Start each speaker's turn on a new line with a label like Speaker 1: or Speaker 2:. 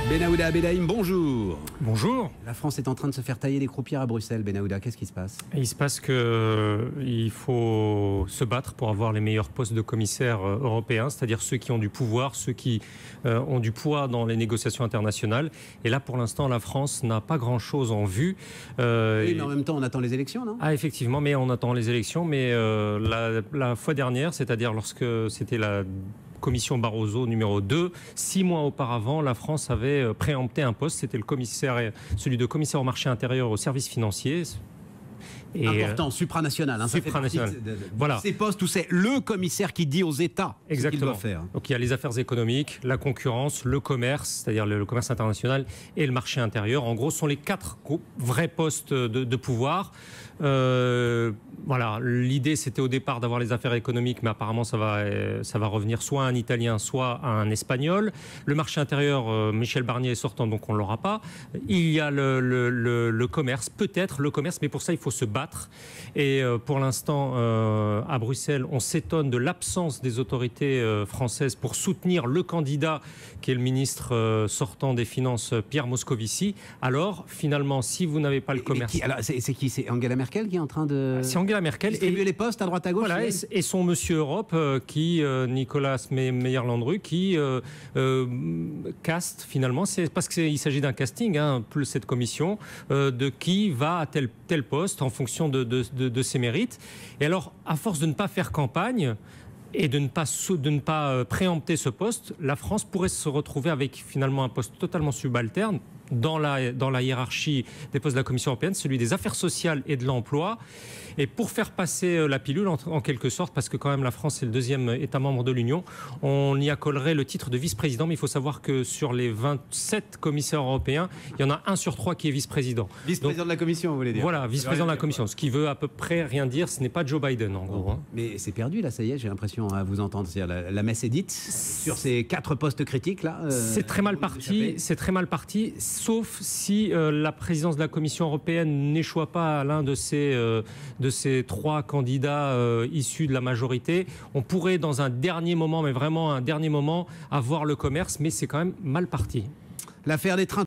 Speaker 1: Benahouda Bedaïm, bonjour.
Speaker 2: Bonjour.
Speaker 1: La France est en train de se faire tailler les croupières à Bruxelles. Benahouda, qu'est-ce qui se passe?
Speaker 2: Il se passe qu'il faut se battre pour avoir les meilleurs postes de commissaires européens, c'est-à-dire ceux qui ont du pouvoir, ceux qui ont du poids dans les négociations internationales. Et là, pour l'instant, la France n'a pas grand-chose en vue.
Speaker 1: Oui, mais en même temps, on attend les élections, non?
Speaker 2: Ah, effectivement, mais on attend les élections. Mais la fois dernière, c'est-à-dire lorsque c'était la commission Barroso numéro 2, 6 mois auparavant, la France avait préempté un poste, c'était celui de commissaire au marché intérieur au service financier.
Speaker 1: Et important, supranational. Hein,
Speaker 2: supranational.
Speaker 1: Voilà. Ces postes où c'est le commissaire qui dit aux États ce qu'ils doivent faire.
Speaker 2: Donc il y a les affaires économiques, la concurrence, le commerce, c'est-à-dire le commerce international et le marché intérieur. En gros, ce sont les 4 vrais postes de pouvoir. Voilà, l'idée c'était au départ d'avoir les affaires économiques, mais apparemment ça va revenir soit à un Italien, soit à un Espagnol. Le marché intérieur, Michel Barnier est sortant, donc on ne l'aura pas. Il y a le commerce, peut-être le commerce, mais pour ça il faut se battre. Et pour l'instant, à Bruxelles, on s'étonne de l'absence des autorités françaises pour soutenir le candidat qui est le ministre sortant des Finances, Pierre Moscovici. Alors, finalement, si vous n'avez pas le commerce...
Speaker 1: C'est qui? C'est Angela Merkel qui est en train de...
Speaker 2: C'est Angela Merkel.
Speaker 1: Distribuer les postes à droite à gauche.
Speaker 2: Voilà, et son monsieur Europe, Nicolas Meyer-Landru, qui caste finalement, c'est parce qu'il s'agit d'un casting, hein, plus cette commission, de qui va à tel poste en fonction de ses mérites. Et alors, à force de ne pas faire campagne et de ne pas préempter ce poste, la France pourrait se retrouver avec finalement un poste totalement subalterne dans la hiérarchie des postes de la Commission européenne, celui des affaires sociales et de l'emploi. Et pour faire passer la pilule, en quelque sorte, parce que quand même la France est le 2e État membre de l'Union, on y accolerait le titre de vice-président. Mais il faut savoir que sur les 27 commissaires européens, il y en a 1 sur 3 qui est vice-président.
Speaker 1: Vice-président de la Commission, vous voulez dire?
Speaker 2: Voilà, vice-président de la Commission, ce qui veut à peu près rien dire. Ce n'est pas Joe Biden, en gros. Hein.
Speaker 1: Mais c'est perdu, là, ça y est, j'ai l'impression à vous entendre. C'est-à-dire la messe est dite sur ces 4 postes critiques, là.
Speaker 2: C'est très mal parti, sauf si la présidence de la Commission européenne n'échoue pas à l'un de ces 3 candidats issus de la majorité. On pourrait, dans un dernier moment, mais vraiment un dernier moment, avoir le commerce, mais c'est quand même mal parti.
Speaker 1: L'affaire des trains